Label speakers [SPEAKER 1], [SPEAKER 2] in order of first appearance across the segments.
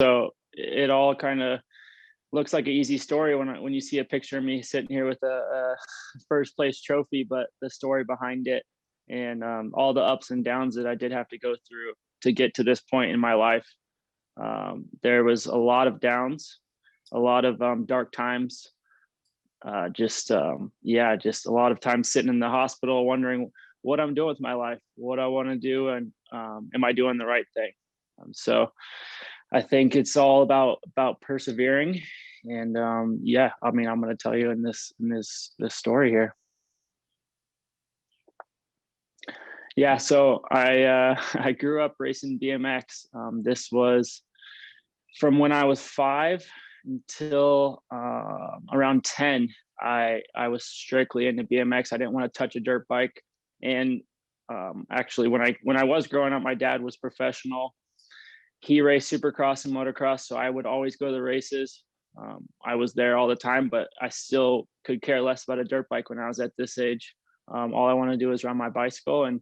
[SPEAKER 1] So it all kind of looks like an easy story when you see a picture of me sitting here with a first place trophy, but the story behind it and all the ups and downs that I did have to go through to get to this point in my life. There was a lot of downs, a lot of dark times. Just a lot of times sitting in the hospital wondering what I'm doing with my life, what I want to do, and am I doing the right thing? So I think it's all about persevering, and I mean, I'm going to tell you in this story here. Yeah, so I grew up racing BMX. This was from when I was 5 until around 10. I was strictly into BMX. I didn't want to touch a dirt bike, and actually, when I was growing up, my dad was professional. He raced supercross and motocross, so I would always go to the races. I was there all the time, but I still could care less about a dirt bike when I was at this age. All I want to do is ride my bicycle, and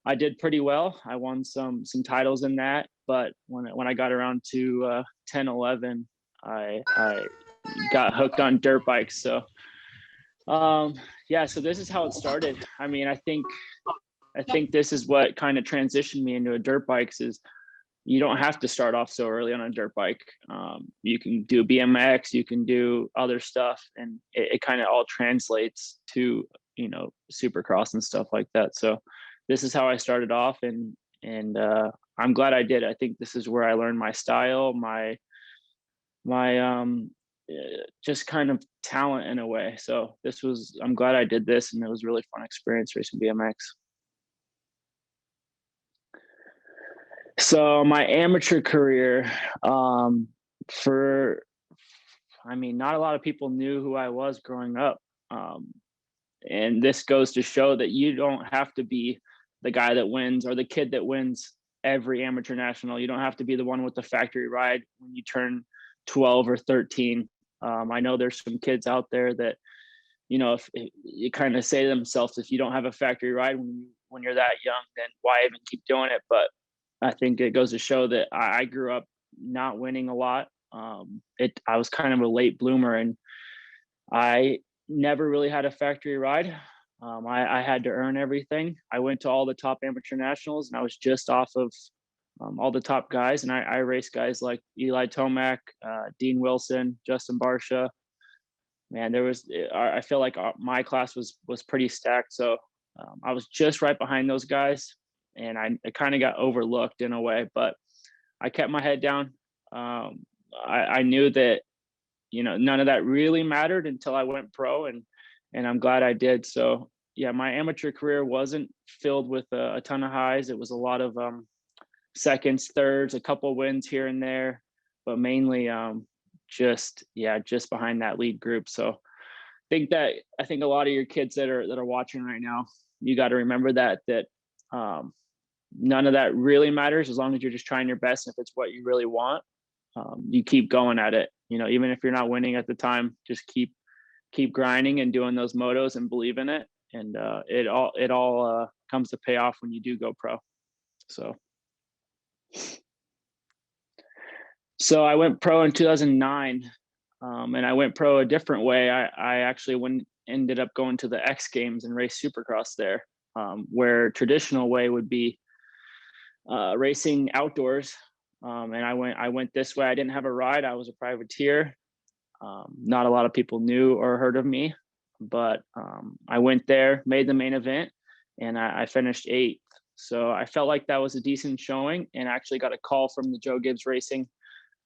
[SPEAKER 1] I did pretty well. I won some titles in that, but when I got around to 10, 11, I got hooked on dirt bikes. So so this is how it started. I mean, I think this is what kind of transitioned me into a dirt bikes is you don't have to start off so early on a dirt bike. You can do BMX, you can do other stuff, and it kind of all translates to supercross and stuff like that. So this is how I started off, and I'm glad I did. I think this is where I learned my style, my just kind of talent in a way. So I'm glad I did this, and it was a really fun experience racing BMX. So my amateur career, for I mean, not a lot of people knew who I was growing up. And this goes to show that you don't have to be the guy that wins or the kid that wins every amateur national. You don't have to be the one with the factory ride when you turn 12 or 13. I know there's some kids out there that, if you kind of say to themselves, if you don't have a factory ride when you're that young, then why even keep doing it? But I think it goes to show that I grew up not winning a lot. I was kind of a late bloomer, and I never really had a factory ride. I had to earn everything. I went to all the top amateur nationals, and I was just off of all the top guys. And I raced guys like Eli Tomac, Dean Wilson, Justin Barsha. Man, I feel like my class was pretty stacked. So I was just right behind those guys, and I kind of got overlooked in a way. But I kept my head down. I knew that none of that really mattered until I went pro, and I'm glad I did. So yeah, my amateur career wasn't filled with a ton of highs. It was a lot of seconds, thirds, a couple wins here and there, but mainly just behind that lead group. So I think a lot of your kids that are watching right now, you got to remember that none of that really matters as long as you're just trying your best. If it's what you really want, you keep going at it. Even if you're not winning at the time, just keep grinding and doing those motos and believe in it. And it all comes to pay off when you do go pro. So I went pro in 2009, and I went pro a different way. I actually ended up going to the X Games and raced Supercross there, where traditional way would be racing outdoors. And I went this way. I didn't have a ride. I was a privateer. Not a lot of people knew or heard of me, but I went there, made the main event, and I finished 8th. So I felt like that was a decent showing, and I actually got a call from the Joe Gibbs Racing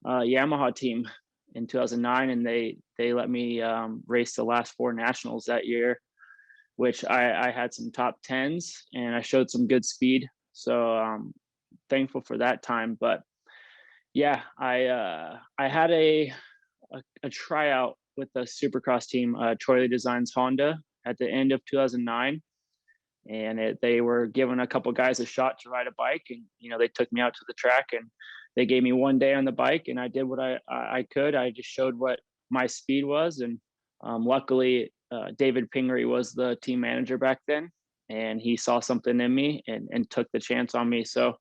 [SPEAKER 1] Yamaha team in 2009, and they let me race the last 4 nationals that year, which I had some top 10s, and I showed some good speed. So thankful for that time. But yeah, I had a tryout with the Supercross team, Troy Designs Honda, at the end of 2009, and they were giving a couple guys a shot to ride a bike, and they took me out to the track, and they gave me 1 day on the bike, and I did what I could. I just showed what my speed was, and luckily David Pingery was the team manager back then, and he saw something in me and took the chance on me. So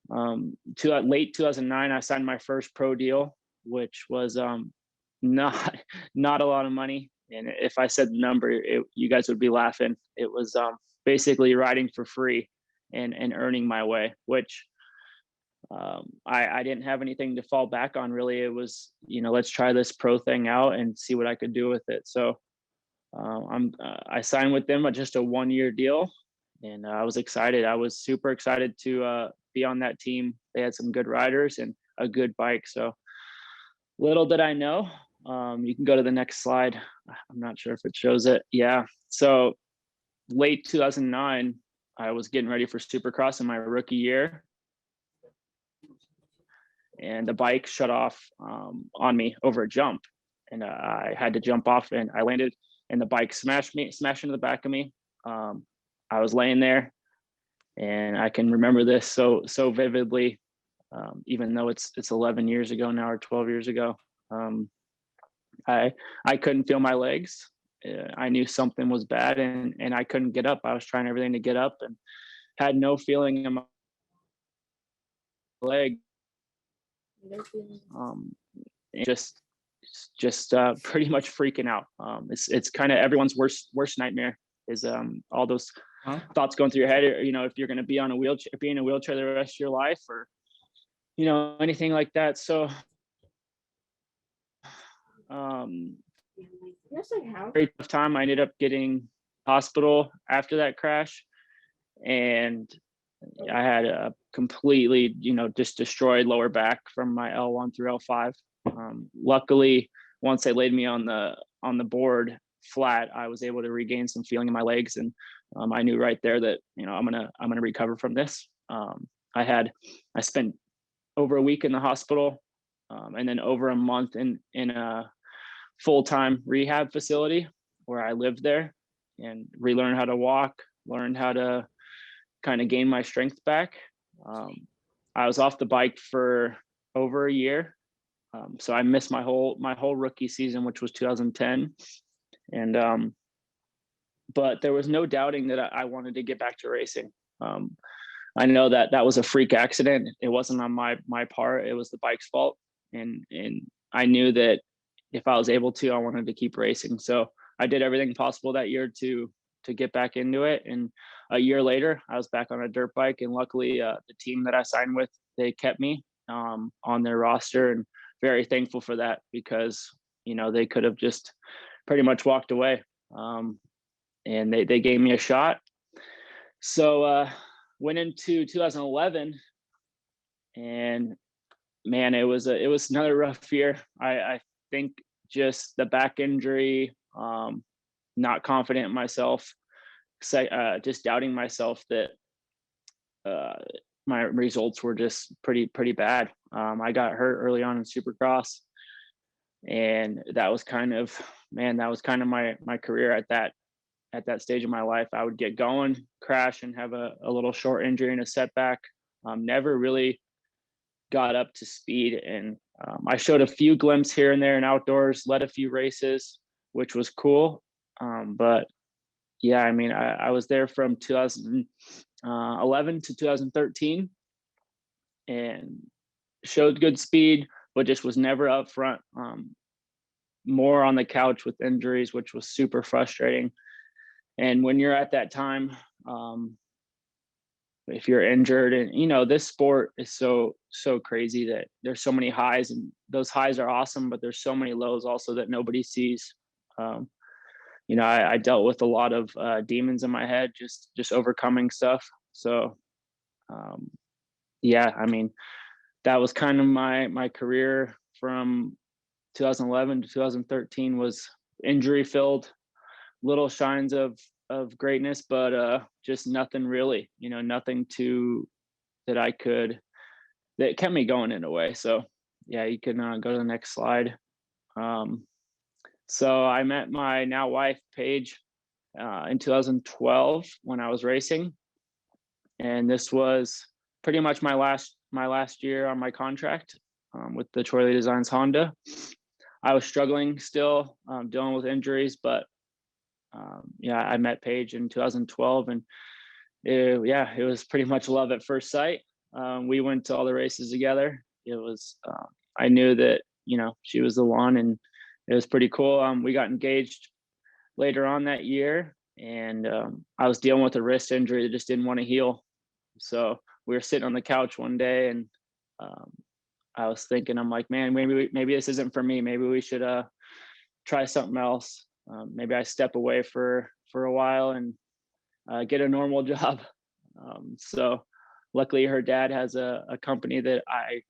[SPEAKER 1] Late 2009, I signed my first pro deal, which was not not a lot of money. And if I said the number, you guys would be laughing. It was basically riding for free and earning my way, which I didn't have anything to fall back on really. It was, let's try this pro thing out and see what I could do with it. So I signed with them just a 1-year deal, and I was excited. I was super excited to be on that team. They had some good riders and a good bike. So little did I know. You can go to the next slide. I'm not sure if it shows it. Yeah. So late 2009, I was getting ready for Supercross in my rookie year, and the bike shut off on me over a jump, and I had to jump off, and I landed, and the bike smashed into the back of me. I was laying there, and I can remember this so vividly, even though it's 11 years ago now, or 12 years ago. I couldn't feel my legs. I knew something was bad, and I couldn't get up. I was trying everything to get up and had no feeling in my leg. Just pretty much freaking out. It's kind of everyone's worst nightmare is all those thoughts going through your head. If you're going to be be in a wheelchair the rest of your life, or anything like that. So very tough time. I ended up getting hospital after that crash, and I had a completely, just destroyed lower back from my L1 through L5. Luckily, once they laid me on the board flat, I was able to regain some feeling in my legs, and I knew right there that I'm gonna recover from this. I spent over a week in the hospital, and then over a month in a full-time rehab facility where I lived there, and relearned how to walk, learned how to kind of gain my strength back. I was off the bike for over a year. So I missed my whole rookie season, which was 2010. And but there was no doubting that I wanted to get back to racing. I know that was a freak accident. It wasn't on my part. It was the bike's fault. And I knew that if I was able to, I wanted to keep racing. So I did everything possible that year to get back into it. And a year later, I was back on a dirt bike. And luckily, the team that I signed with, they kept me on their roster, and very thankful for that, because they could have just pretty much walked away. And they gave me a shot. So went into 2011, and man, it was another rough year. I think just the back injury, not confident in myself, just doubting myself that my results were just pretty bad. I got hurt early on in Supercross, and that was kind of my career at that stage of my life. I would get going, crash, and have a little short injury and a setback. Never really got up to speed, and I showed a few glimpses here and there in outdoors, led a few races, which was cool. But yeah, I mean, I was there from 2011 to 2013, and showed good speed, but just was never up front. More on the couch with injuries, which was super frustrating. And when you're at that time, if you're injured, and this sport is so crazy that there's so many highs, and those highs are awesome, but there's so many lows also that nobody sees. I dealt with a lot of demons in my head, just overcoming stuff. So yeah, I mean, that was kind of my career from 2011 to 2013, was injury filled, little shines of greatness, but just nothing really, nothing that kept me going in a way. So yeah, you can go to the next slide. So I met my now wife, Paige, in 2012 when I was racing, and this was pretty much my last year on my contract with the Troy Lee Designs Honda. I was struggling still, dealing with injuries, but yeah, I met Paige in 2012, and it was pretty much love at first sight. We went to all the races together. It was, I knew that, she was the one, and it was pretty cool. We got engaged later on that year, and I was dealing with a wrist injury that just didn't want to heal. So we were sitting on the couch one day, and um, I was thinking, I'm like, man, maybe this isn't for me. Maybe we should try something else. Maybe I step away for a while and get a normal job. So luckily, her dad has a company that I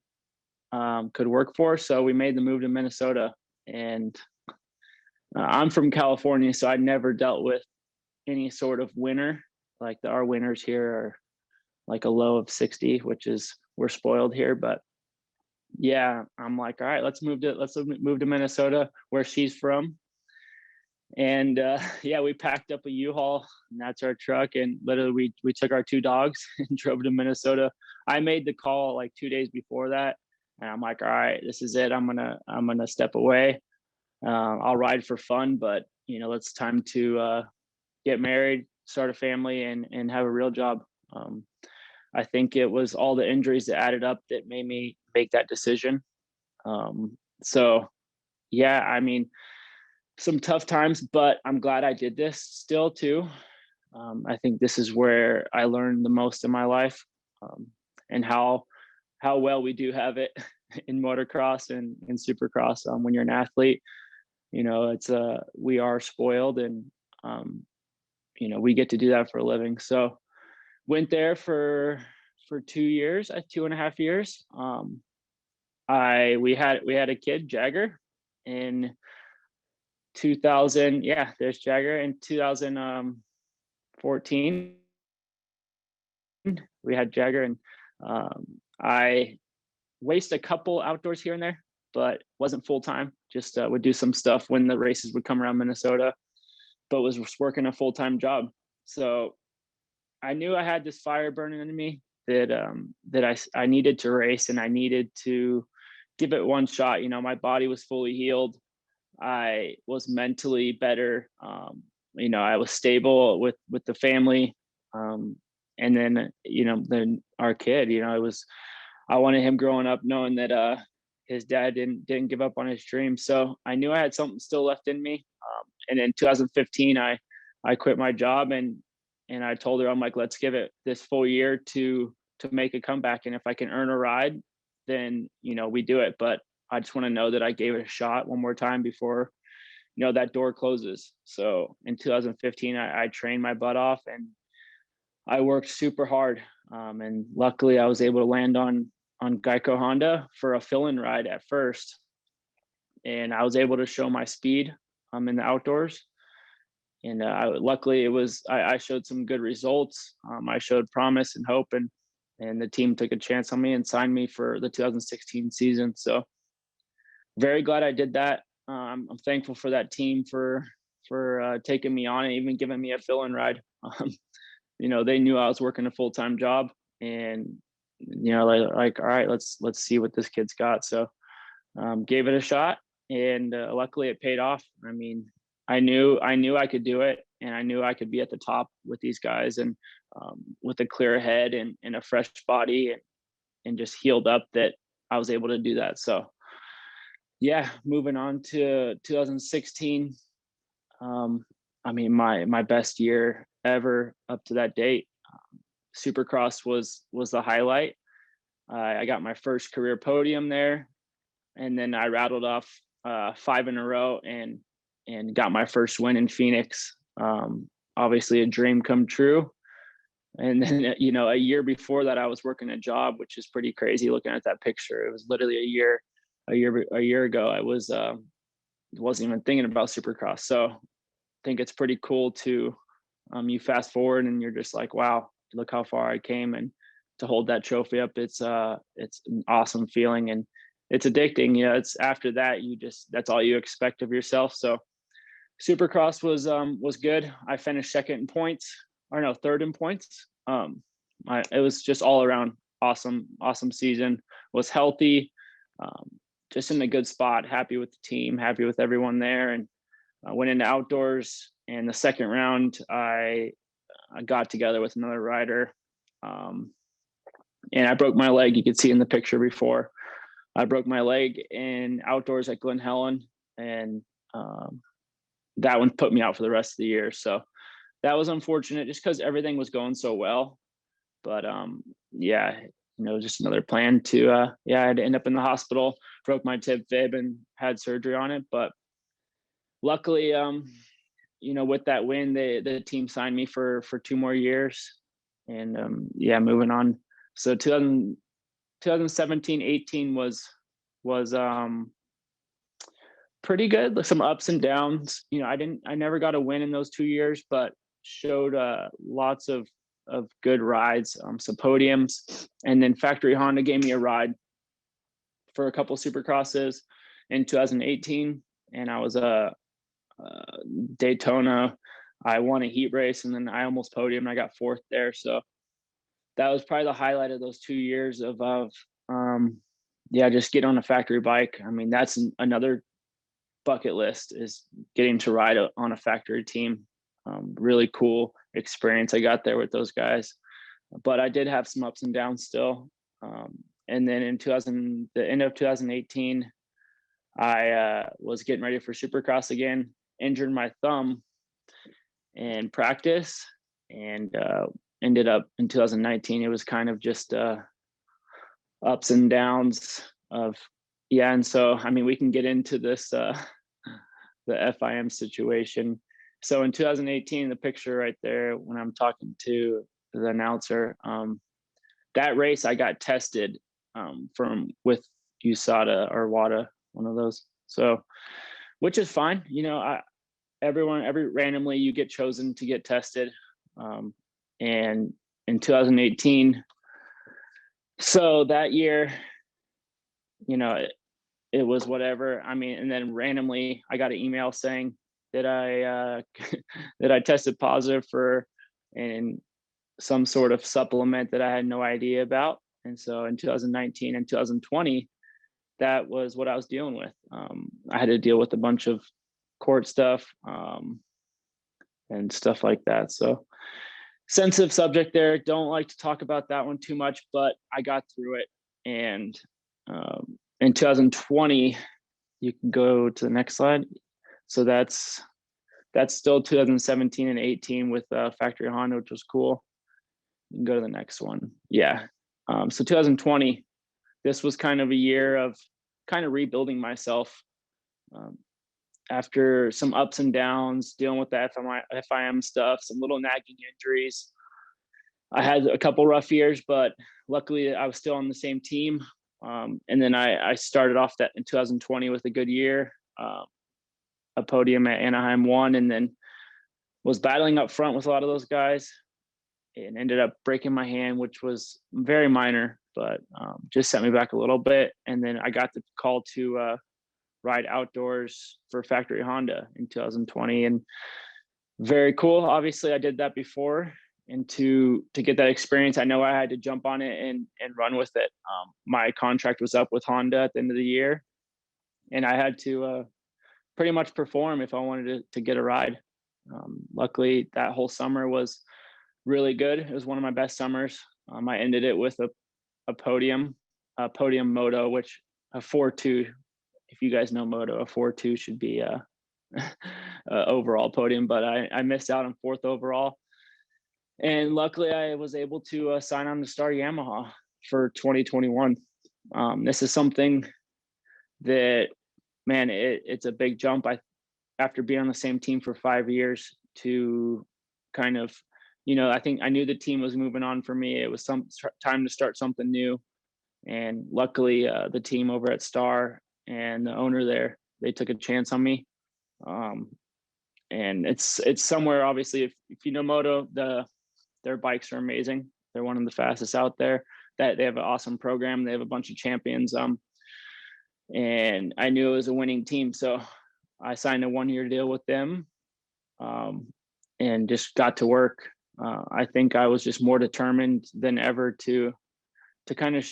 [SPEAKER 1] could work for. So we made the move to Minnesota, and I'm from California, so I never dealt with any sort of winter. Like our winters here are like a low of 60, which is, we're spoiled here. But yeah, I'm like, all right, let's move to Minnesota, where she's from. And yeah, we packed up a U-Haul, and that's our truck. And literally, we took our two dogs and drove to Minnesota. I made the call like 2 days before that, and I'm like, all right, this is it. I'm gonna step away. I'll ride for fun, but it's time to get married, start a family, and have a real job. Um, I think it was all the injuries that added up that made me make that decision. So yeah, I mean, some tough times, but I'm glad I did this still too. I think this is where I learned the most in my life, and how well we do have it in motocross and in supercross. When you're an athlete, it's we are spoiled, and um, we get to do that for a living. So went there for 2 years, 2.5 years. I we had a kid, Jagger, in 2000. Yeah, there's Jagger in 2014. We had Jagger, and I raced a couple outdoors here and there, but wasn't full time. Just would do some stuff when the races would come around Minnesota, but was working a full time job. So I knew I had this fire burning in me that I needed to race, and I needed to give it one shot. My body was fully healed. I was mentally better. I was stable with the family. And then our kid, I wanted him growing up knowing that his dad didn't give up on his dream. So I knew I had something still left in me. And in 2015, I quit my job, and I told her, I'm like, let's give it this full year to make a comeback. And if I can earn a ride, then we do it. But I just want to know that I gave it a shot one more time before that door closes. So in 2015, I trained my butt off, and I worked super hard. And luckily, I was able to land on Geico Honda for a fill-in ride at first, and I was able to show my speed in the outdoors. And luckily, I showed some good results. I showed promise and hope, and the team took a chance on me and signed me for the 2016 season. So very glad I did that. I'm thankful for that team for taking me on and even giving me a fill-in ride. They knew I was working a full-time job, and like all right, let's see what this kid's got. So gave it a shot, and luckily it paid off. I mean, I knew I could do it, and I knew I could be at the top with these guys, and with a clear head and a fresh body, and just healed up, that I was able to do that. So yeah, moving on to 2016. I mean, my best year ever up to that date. Supercross was the highlight. I got my first career podium there, and then I rattled off 5 in a row, and got my first win in Phoenix. Obviously, a dream come true. And then a year before that, I was working a job, which is pretty crazy looking at that picture. It was literally a year ago. I wasn't even thinking about Supercross. So I think it's pretty cool to you fast forward, and you're just like, wow, look how far I came. And to hold that trophy up, it's an awesome feeling, and it's addicting. It's after that, that's all you expect of yourself. So Supercross was good. I finished second in points, or no, third in points. It was just all around awesome season. Was healthy, um, just in a good spot. Happy with the team, happy with everyone there, and I went into outdoors. And the second round, I got together with another rider. and I broke my leg. You could see in the picture before. I broke my leg in outdoors at Glen Helen, and that one put me out for the rest of the year. So that was unfortunate, just because everything was going so well. But yeah, just another plan to I had to end up in the hospital, broke my tib fib, and had surgery on it. But luckily, with that win, the team signed me for 2 more years, and moving on. So 2017, 18 was pretty good. Some ups and downs. I never got a win in those 2 years, but showed lots of good rides, some podiums, and then Factory Honda gave me a ride for a couple Supercrosses in 2018, and I was Daytona. I won a heat race, and then I almost podiumed. I got fourth there, so that was probably the highlight of those 2 years of just get on a factory bike. I mean, that's another bucket list, is getting to ride on a factory team. Really cool experience I got there with those guys, but I did have some ups and downs still. And then in the end of 2018, I was getting ready for Supercross again, injured my thumb in practice, and ended up in 2019. It was kind of just ups and downs of, and so, I mean, we can get into this, the FIM situation. So in 2018, the picture right there, when I'm talking to the announcer, that race I got tested with USADA or WADA, one of those. So, which is fine. Randomly you get chosen to get tested. And in 2018, so that year, it was whatever. I mean, and then randomly I got an email saying that I that I tested positive for in some sort of supplement that I had no idea about. And so in 2019 and 2020, that was what I was dealing with. I had to deal with a bunch of court stuff and stuff like that. So sensitive subject there. Don't like to talk about that one too much, but I got through it. And in 2020, you can go to the next slide. So that's still 2017 and 18 with Factory Honda, which was cool. You can go to the next one. Yeah. So 2020, this was kind of a year of kind of rebuilding myself after some ups and downs, dealing with the FIM stuff, some little nagging injuries. I had a couple rough years, but luckily I was still on the same team. And then I started off that in 2020 with a good year, a podium at Anaheim 1, and then was battling up front with a lot of those guys, and ended up breaking my hand, which was very minor, but just set me back a little bit. And then I got the call to ride outdoors for Factory Honda in 2020, and very cool. Obviously I did that before, and to get that experience, I know I had to jump on it and run with it. My contract was up with Honda at the end of the year, and I had to pretty much perform if I wanted to get a ride. Luckily that whole summer was really good. It was one of my best summers. I ended it with a podium moto, which a 4.2, if you guys know moto, a 4.2 should be a overall podium, but I missed out on fourth overall. And luckily I was able to sign on to Star Yamaha for 2021. This is something that, man, it's a big jump. After being on the same team for 5 years, to kind of, I think I knew the team was moving on for me. It was some time to start something new. And luckily the team over at Star and the owner there, they took a chance on me. And it's somewhere, obviously, if you know moto, their bikes are amazing. They're one of the fastest out there. That they have an awesome program. They have a bunch of champions. And I knew it was a winning team, so I signed a 1-year deal with them, and just got to work. I think I was just more determined than ever to kind of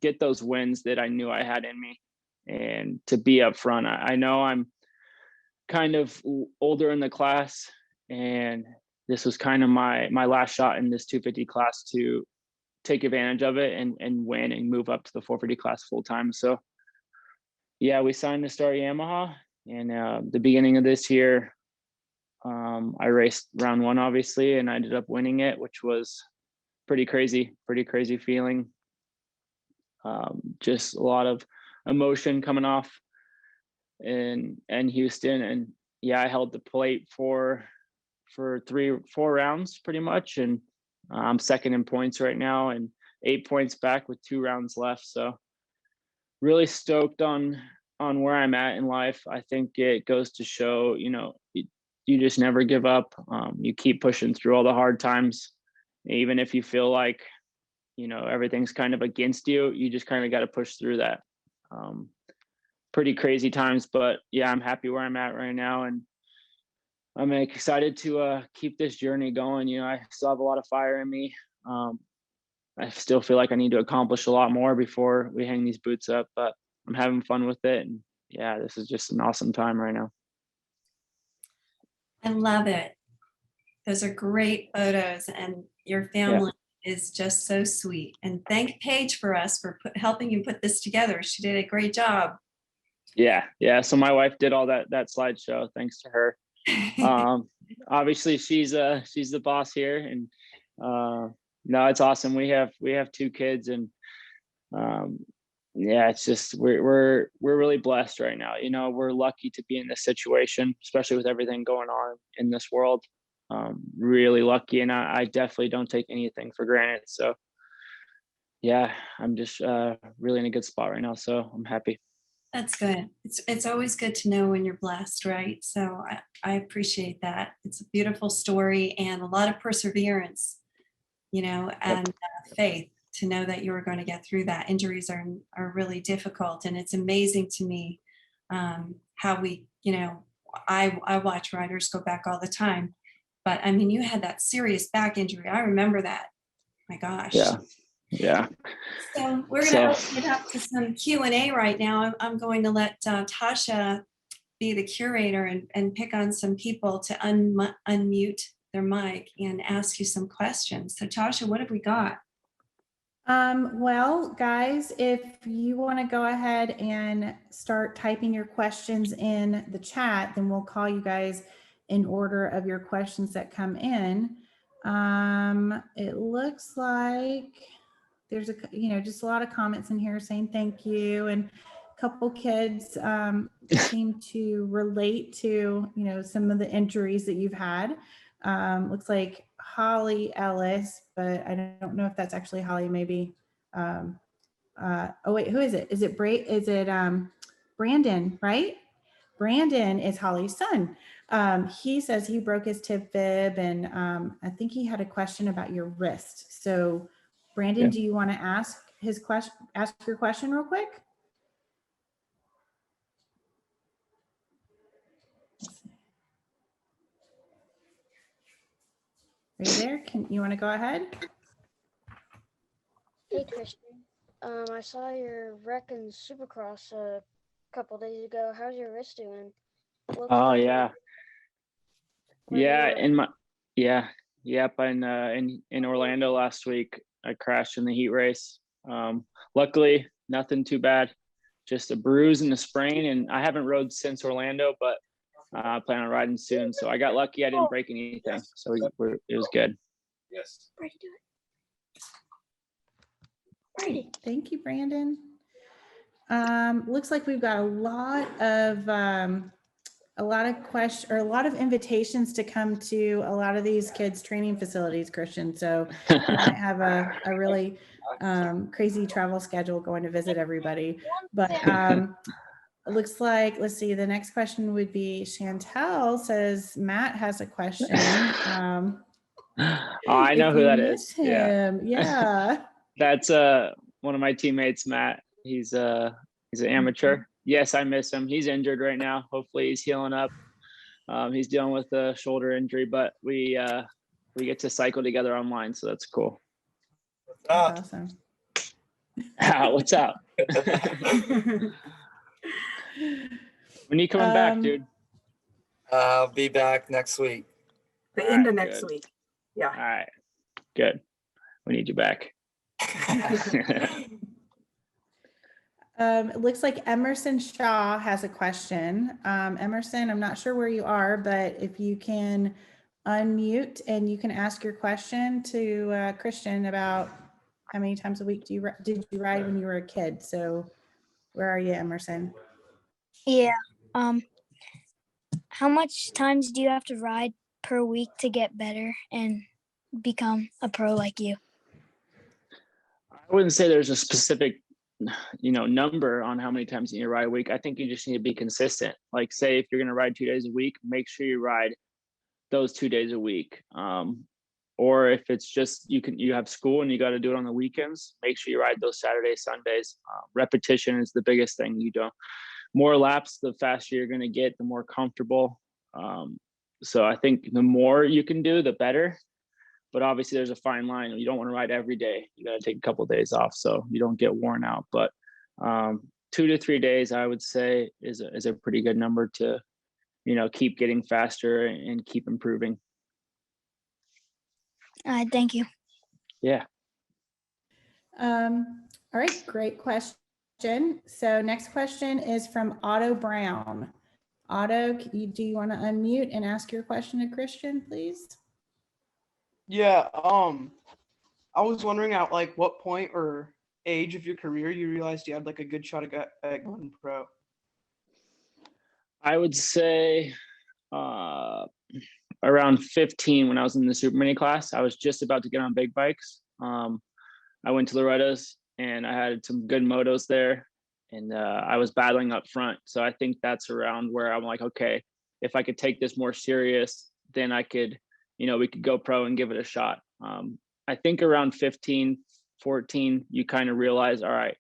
[SPEAKER 1] get those wins that I knew I had in me, and to be up front. I know I'm kind of older in the class, and this was kind of my last shot in this 250 class to take advantage of it and win and move up to the 450 class full time. So yeah, we signed to start Yamaha, and the beginning of this year, I raced round 1 obviously, and I ended up winning it, which was pretty crazy feeling. Just a lot of emotion coming off in Houston, and yeah, I held the plate for 3-4 rounds pretty much, and I'm second in points right now and 8 points back with 2 rounds left. So really stoked on where I'm at in life. I think it goes to show, you just never give up. You keep pushing through all the hard times, even if you feel like, everything's kind of against you. You just kind of got to push through that. Pretty crazy times, but yeah, I'm happy where I'm at right now, and I'm excited to keep this journey going. I still have a lot of fire in me. I still feel like I need to accomplish a lot more before we hang these boots up, but I'm having fun with it. And yeah, this is just an awesome time right now.
[SPEAKER 2] I love it. Those are great photos, and your family is just so sweet. And thank Paige for us for helping you put this together. She did a great job.
[SPEAKER 1] Yeah. So my wife did all that slideshow. Thanks to her. Obviously she's the boss here, and no, it's awesome. We have 2 kids, and yeah, it's just we're really blessed right now. We're lucky to be in this situation, especially with everything going on in this world. Really lucky, and I definitely don't take anything for granted. So yeah, I'm just really in a good spot right now, so I'm happy.
[SPEAKER 2] That's good. It's always good to know when you're blessed, right? So I appreciate that. It's a beautiful story and a lot of perseverance, and faith to know that you're going to get through that. Injuries are really difficult, and it's amazing to me how we, I watch riders go back all the time, but I mean, you had that serious back injury. I remember that. My gosh.
[SPEAKER 1] Yeah.
[SPEAKER 2] So we're going to open it up to some Q&A right now. I'm going to let Tasha be the curator and pick on some people to unmute their mic and ask you some questions. So Tasha, what have we got?
[SPEAKER 3] Well, guys, if you want to go ahead and start typing your questions in the chat, then we'll call you guys in order of your questions that come in. It looks like there's just a lot of comments in here saying thank you, and a couple kids seem to relate to some of the injuries that you've had. Looks like Holly Ellis, but I don't know if that's actually Holly. Maybe oh wait, who is it? Is it Brandon, right? Brandon is Holly's son. He says he broke his tib fib, and I think he had a question about your wrist. So Brandon, do you want to ask your question real quick? Are you there? You want to go ahead?
[SPEAKER 4] Hey Christian, I saw your wreck in Supercross a couple days ago. How's your wrist doing?
[SPEAKER 1] Oh yeah. In Orlando last week, I crashed in the heat race. Luckily, nothing too bad, just a bruise and a sprain. And I haven't rode since Orlando, but I plan on riding soon. So I got lucky; I didn't break anything, so it was good.
[SPEAKER 4] Yes. Brady, do it. Brady.
[SPEAKER 3] Thank you, Brandon. Looks like we've got a lot of invitations to come to a lot of these kids' training facilities, Christian. So you might have a really crazy travel schedule going to visit everybody. But it looks like, let's see, the next question would be Chantel says Matt has a question.
[SPEAKER 1] I know who that is.
[SPEAKER 3] Yeah.
[SPEAKER 1] That's one of my teammates, Matt. He's an amateur. Yes, I miss him. He's injured right now. Hopefully he's healing up. He's dealing with a shoulder injury, but we get to cycle together online, so that's cool.
[SPEAKER 3] That's awesome.
[SPEAKER 1] What's up? When are you coming back, dude?
[SPEAKER 5] I'll be back next week.
[SPEAKER 6] The end of next week. Yeah.
[SPEAKER 1] All right. Good. We need you back.
[SPEAKER 3] It looks like Emerson Shaw has a question. Emerson, I'm not sure where you are, but if you can unmute and you can ask your question to Christian about how many times a week did you ride when you were a kid? So where are you, Emerson?
[SPEAKER 6] Yeah. How much times do you have to ride per week to get better and become a pro like you?
[SPEAKER 1] I wouldn't say there's a specific, number on how many times you need to ride a week. I think you just need to be consistent. Like, say if you're going to ride 2 days a week, make sure you ride those 2 days a week. Or if it's just you have school and you got to do it on the weekends, make sure you ride those Saturdays, Sundays. Repetition is the biggest thing. More laps, the faster you're going to get, the more comfortable. So I think the more you can do, the better. But obviously there's a fine line. You don't want to ride every day. You got to take a couple of days off so you don't get worn out. But 2 to 3 days, I would say, is a pretty good number to, keep getting faster and keep improving.
[SPEAKER 6] Thank you.
[SPEAKER 1] Yeah.
[SPEAKER 3] All right, great question. So next question is from Otto Brown. Otto, do you want to unmute and ask your question to Christian, please?
[SPEAKER 7] Yeah, I was wondering at like what point or age of your career you realized you had like a good shot at going pro.
[SPEAKER 1] I would say around 15 when I was in the super mini class. I was just about to get on big bikes. I went to Loretta's and I had some good motos there, and I was battling up front. So I think that's around where I'm like, okay, if I could take this more serious, then I could, we could go pro and give it a shot. I think around 15, 14, you kind of realize, all right,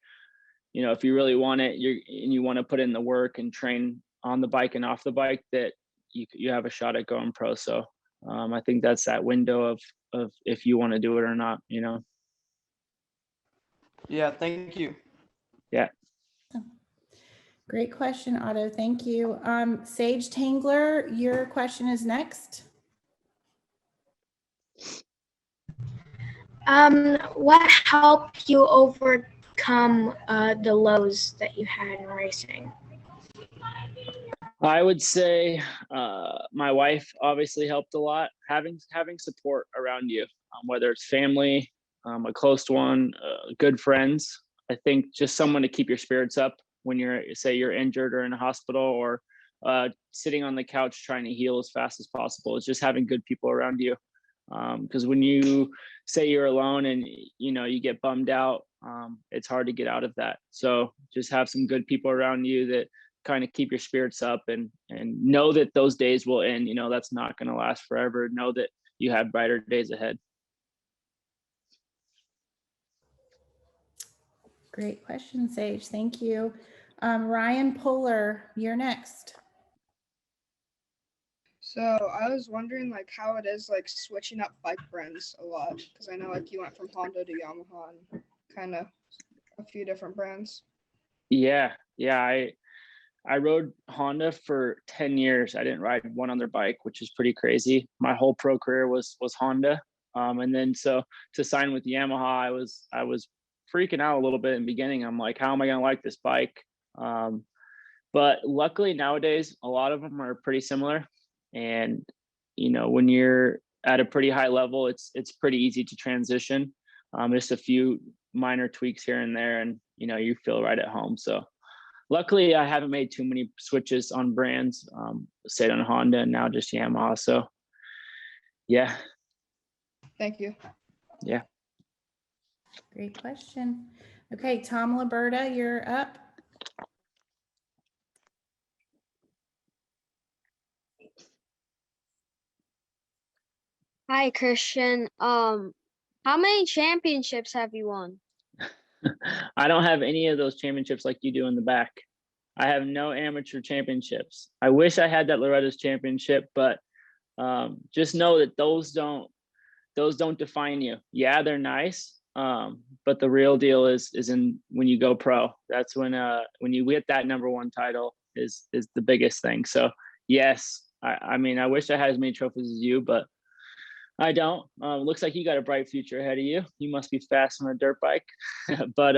[SPEAKER 1] if you really want it, you want to put in the work and train on the bike and off the bike, that you have a shot at going pro. So I think that's that window of if you want to do it or not,
[SPEAKER 7] Yeah, thank you.
[SPEAKER 1] Yeah.
[SPEAKER 3] Great question, Otto. Thank you. Sage Tangler, your question is next.
[SPEAKER 8] What helped you overcome the lows that you had in racing?
[SPEAKER 1] I would say my wife obviously helped a lot. Having support around you, whether it's family, a close one, good friends. I think just someone to keep your spirits up when you're injured or in a hospital, or sitting on the couch trying to heal as fast as possible. It's just having good people around you. Because when you say you're alone and you get bummed out, it's hard to get out of that. So just have some good people around you that kind of keep your spirits up, and know that those days will end. That's not going to last forever. Know that you have brighter days ahead.
[SPEAKER 3] Great question, Sage. Thank you. Ryan Polar, you're next.
[SPEAKER 9] So I was wondering like how it is like switching up bike brands a lot, because I know like you went from Honda to Yamaha and kind of a few different brands.
[SPEAKER 1] Yeah. I rode Honda for 10 years. I didn't ride one other bike, which is pretty crazy. My whole pro career was Honda. And then so to sign with Yamaha, I was freaking out a little bit in the beginning. I'm like, how am I going to like this bike? But luckily nowadays, a lot of them are pretty similar. And, when you're at a pretty high level, it's pretty easy to transition. Just a few minor tweaks here and there, and, you feel right at home. So luckily I haven't made too many switches on brands, stayed on Honda and now just Yamaha. So yeah.
[SPEAKER 9] Thank you.
[SPEAKER 1] Yeah.
[SPEAKER 3] Great question. Okay, Tom Liberta, you're up.
[SPEAKER 4] Hi, Christian. How many championships have you won?
[SPEAKER 1] I don't have any of those championships like you do in the back. I have no amateur championships. I wish I had that Loretta's championship, but just know that those don't define you. Yeah, they're nice. But the real deal is in when you go pro. That's when you get that #1 title is the biggest thing. So yes, I mean I wish I had as many trophies as you, but I don't. Looks like you got a bright future ahead of you. You must be fast on a dirt bike, but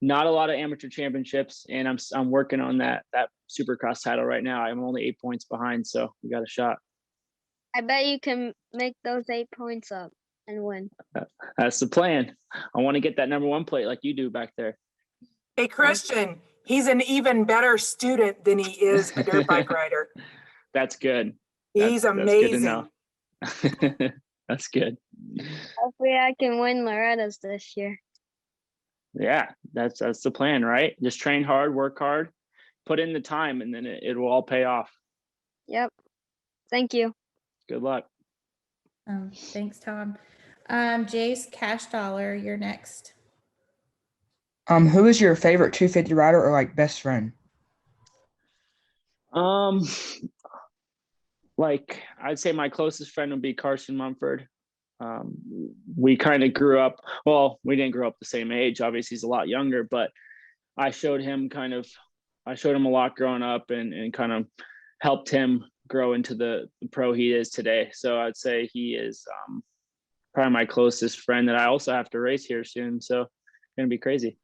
[SPEAKER 1] not a lot of amateur championships, and I'm working on that Supercross title right now. I'm only 8 points behind, so we got a shot.
[SPEAKER 4] I bet you can make those 8 points up and win.
[SPEAKER 1] That's the plan. I want to get that #1 plate like you do back there.
[SPEAKER 10] Hey, Christian, he's an even better student than he is a dirt bike rider.
[SPEAKER 1] That's good.
[SPEAKER 10] He's
[SPEAKER 1] That's
[SPEAKER 10] amazing.
[SPEAKER 1] good to know. That's good.
[SPEAKER 4] Hopefully I can win Loretta's this year.
[SPEAKER 1] Yeah, that's the plan, right? Just train hard, work hard, put in the time, and then it will all pay off.
[SPEAKER 4] Yep. Thank you.
[SPEAKER 1] Good luck.
[SPEAKER 3] Thanks, Tom. Jace, Cash Dollar, you're next.
[SPEAKER 11] Who is your favorite 250 rider or like best friend?
[SPEAKER 1] Like I'd say my closest friend would be Carson Mumford. We kind of grew up, well, we didn't grow up the same age. Obviously he's a lot younger, but I showed him a lot growing up and kind of helped him grow into the pro he is today. So I'd say he is probably my closest friend that I also have to race here soon. So it's going to be crazy.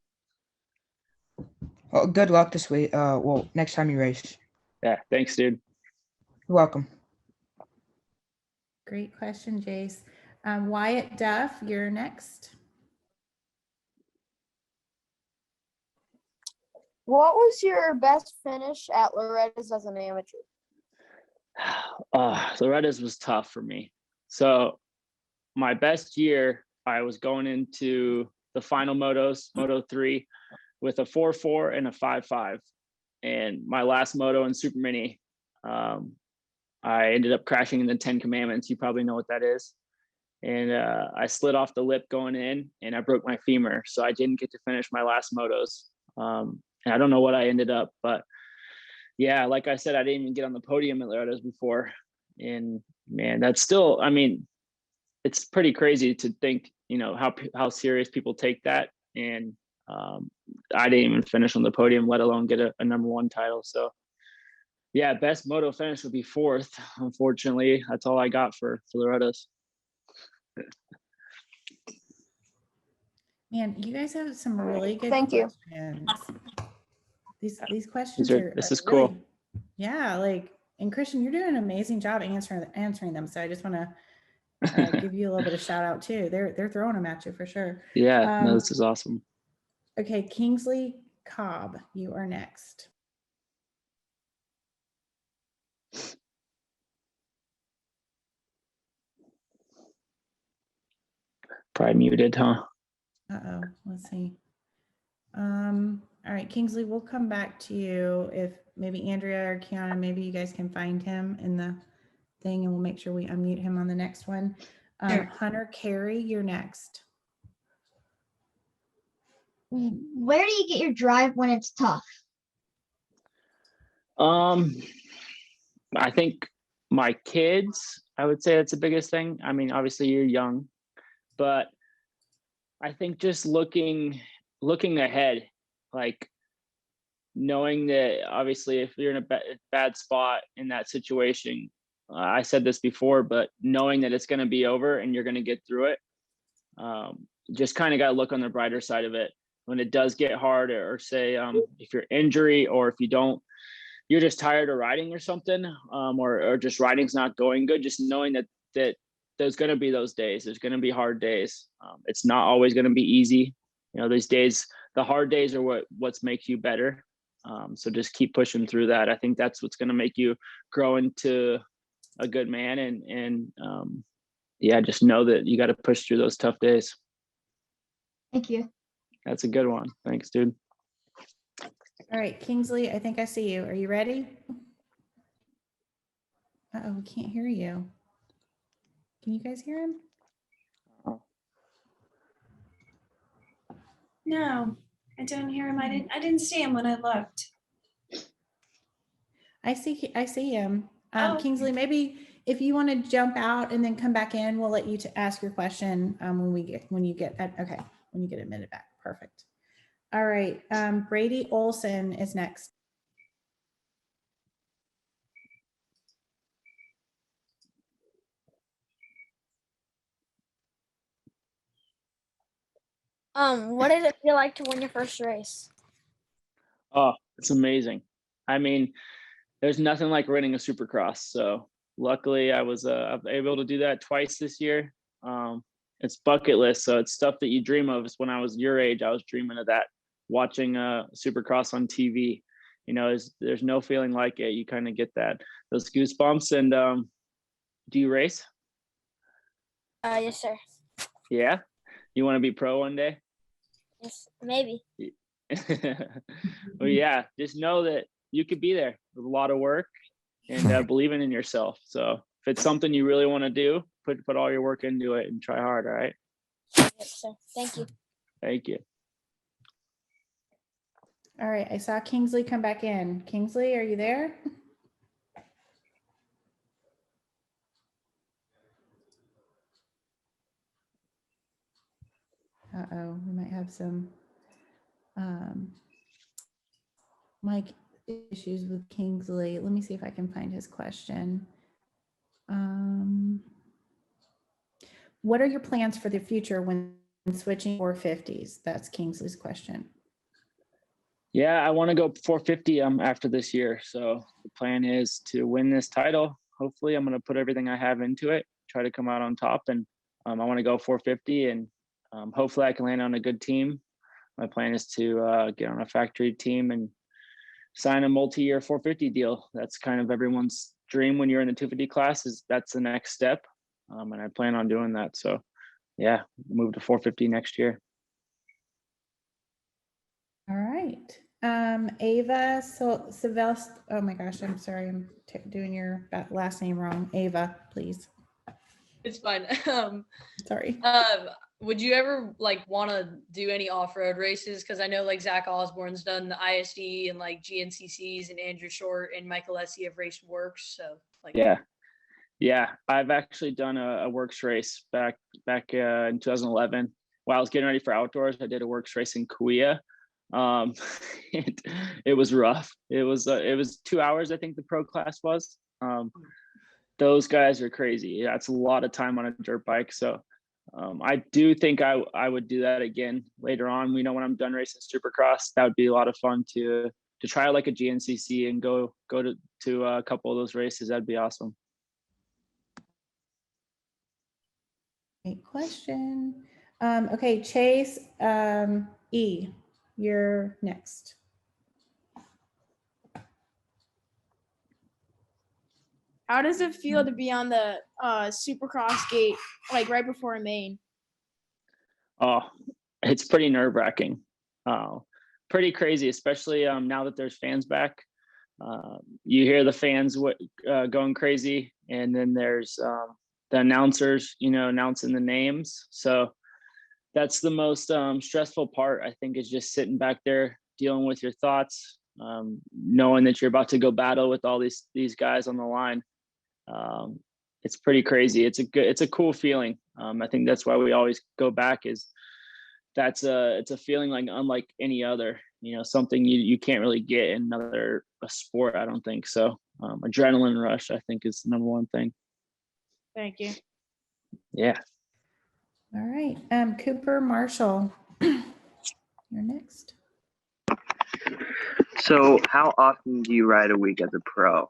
[SPEAKER 11] Well, good luck this week. Well, next time you race.
[SPEAKER 1] Yeah. Thanks, dude.
[SPEAKER 11] You're welcome.
[SPEAKER 3] Great question, Jace. Wyatt Duff, you're next.
[SPEAKER 12] What was your best finish at Loretta's as an amateur?
[SPEAKER 1] Loretta's was tough for me. So my best year, I was going into the final motos, Moto 3, with a 4.4 and a 5.5. And my last moto in Super Mini, I ended up crashing in the 10 Commandments. You probably know what that is. And I slid off the lip going in and I broke my femur. So I didn't get to finish my last motos. And I don't know what I ended up, but yeah, like I said, I didn't even get on the podium at Loretta's before. And man, that's still, I mean, it's pretty crazy to think, you know, how serious people take that. And I didn't even finish on the podium, let alone get a #1 title. So yeah, best moto finish would be 4th. Unfortunately, that's all I got for Loretta's.
[SPEAKER 3] Man, you guys have some really good
[SPEAKER 12] Thank you.
[SPEAKER 3] questions. These questions
[SPEAKER 1] This is
[SPEAKER 3] really,
[SPEAKER 1] cool.
[SPEAKER 3] yeah, like, and Christian, you're doing an amazing job answering them. So I just want to give you a little bit of shout out too. They're throwing them at you for sure.
[SPEAKER 1] Yeah, no, this is awesome.
[SPEAKER 3] Okay, Kingsley Cobb, you are next.
[SPEAKER 1] Probably muted, huh?
[SPEAKER 3] Uh-oh, let's see. All right, Kingsley, we'll come back to you if maybe Andrea or Kiana, maybe you guys can find him in the thing and we'll make sure we unmute him on the next one.
[SPEAKER 2] Sure.
[SPEAKER 3] Hunter Carey, you're next.
[SPEAKER 13] Where do you get your drive when it's tough?
[SPEAKER 1] I think my kids, I would say that's the biggest thing. I mean, obviously you're young, but I think just looking ahead, like knowing that obviously if you're in a bad spot in that situation, I said this before, but knowing that it's going to be over and you're going to get through it, just kind of got to look on the brighter side of it. When it does get hard, or say if you're injury or if you're just tired of riding or something, or just riding's not going good, just knowing that there's going to be those days. There's going to be hard days. It's not always going to be easy. You know, these days, the hard days are what makes you better. So just keep pushing through that. I think that's what's going to make you grow into a good man. And yeah, just know that you got to push through those tough days.
[SPEAKER 13] Thank you.
[SPEAKER 1] That's a good one. Thanks, dude.
[SPEAKER 3] All right, Kingsley, I think I see you. Are you ready? Uh-oh, we can't hear you. Can you guys hear him?
[SPEAKER 2] No, I don't hear him. I didn't see him when I looked.
[SPEAKER 3] I see him.
[SPEAKER 2] Oh.
[SPEAKER 3] Kingsley, maybe if you want to jump out and then come back in, we'll let you to ask your question when you get admitted back. Perfect. All right, Brady Olson is next.
[SPEAKER 4] What did it feel like to win your first race?
[SPEAKER 1] Oh, it's amazing. I mean, there's nothing like winning a Supercross. So luckily, I was able to do that twice this year. It's bucket list, so it's stuff that you dream of. It's when I was your age, I was dreaming of that, watching Supercross on TV. You know, there's no feeling like it. You kind of get those goosebumps. And do you race?
[SPEAKER 4] Yes, sir.
[SPEAKER 1] Yeah, you want to be pro one day?
[SPEAKER 4] Yes, maybe.
[SPEAKER 1] Well, yeah, just know that you could be there with a lot of work and believing in yourself. So if it's something you really want to do, put all your work into it and try hard. All right.
[SPEAKER 4] Yes, sir. Thank you.
[SPEAKER 1] Thank you.
[SPEAKER 3] All right, I saw Kingsley come back in. Kingsley, are you there? Uh-oh, we might have some mic issues with Kingsley. Let me see if I can find his question. What are your plans for the future when switching 450s? That's Kingsley's question.
[SPEAKER 1] Yeah, I want to go 450 after this year. So the plan is to win this title. Hopefully, I'm going to put everything I have into it, try to come out on top, and I want to go 450, and hopefully I can land on a good team. My plan is to get on a factory team and sign a multi-year 450 deal. That's kind of everyone's dream when you're in the 250 class. That's the next step, and I plan on doing that. So, yeah, move to 450 next year.
[SPEAKER 3] All right. Ava Sylvester. Oh my gosh, I'm sorry. I'm doing your last name wrong. Ava, please.
[SPEAKER 14] It's fine.
[SPEAKER 3] Sorry.
[SPEAKER 14] Would you ever want to do any off-road races? Because I know Zach Osborne's done the ISD and GNCCs, and Andrew Short and Michael Essie have raced works. So
[SPEAKER 1] yeah, I've actually done a works race back in 2011 while I was getting ready for outdoors. I did a works race in Kauai. It was rough. It was 2 hours, I think the pro class was. Those guys are crazy. That's a lot of time on a dirt bike. So I do think I would do that again later on. When I'm done racing Supercross, that would be a lot of fun to try like a GNCC and go to a couple of those races. That'd be awesome.
[SPEAKER 3] Great question. Okay, Chase E, you're next.
[SPEAKER 12] How does it feel to be on the Supercross gate, right before Maine?
[SPEAKER 1] Oh, it's pretty nerve-wracking. Pretty crazy, especially now that there's fans back. You hear the fans going crazy, and then there's the announcers, announcing the names. So that's the most stressful part, I think, is just sitting back there, dealing with your thoughts, knowing that you're about to go battle with all these guys on the line. It's pretty crazy. It's a cool feeling. I think that's why we always go back. It's a feeling unlike any other. Something you can't really get in another sport. I don't think so. Adrenaline rush, I think, is the number one thing.
[SPEAKER 12] Thank you.
[SPEAKER 1] Yeah.
[SPEAKER 3] All right, Cooper Marshall, you're next.
[SPEAKER 15] So how often do you ride a week as a pro?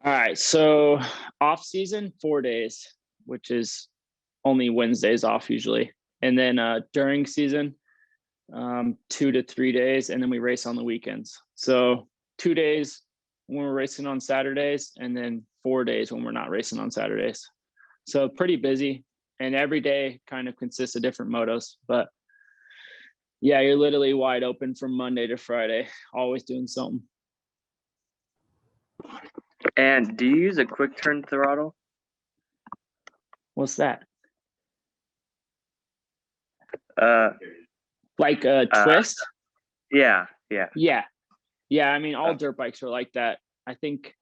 [SPEAKER 1] All right, so off season, 4 days, which is only Wednesdays off usually. And then during season, 2 to 3 days, and then we race on the weekends. So 2 days when we're racing on Saturdays, and then 4 days when we're not racing on Saturdays. So pretty busy, and every day kind of consists of different motos. But yeah, you're literally wide open from Monday to Friday, always doing something.
[SPEAKER 15] And do you use a quick turn throttle?
[SPEAKER 1] What's that?
[SPEAKER 15] Like
[SPEAKER 1] a twist?
[SPEAKER 15] Yeah.
[SPEAKER 1] I mean, all dirt bikes are like that. I think,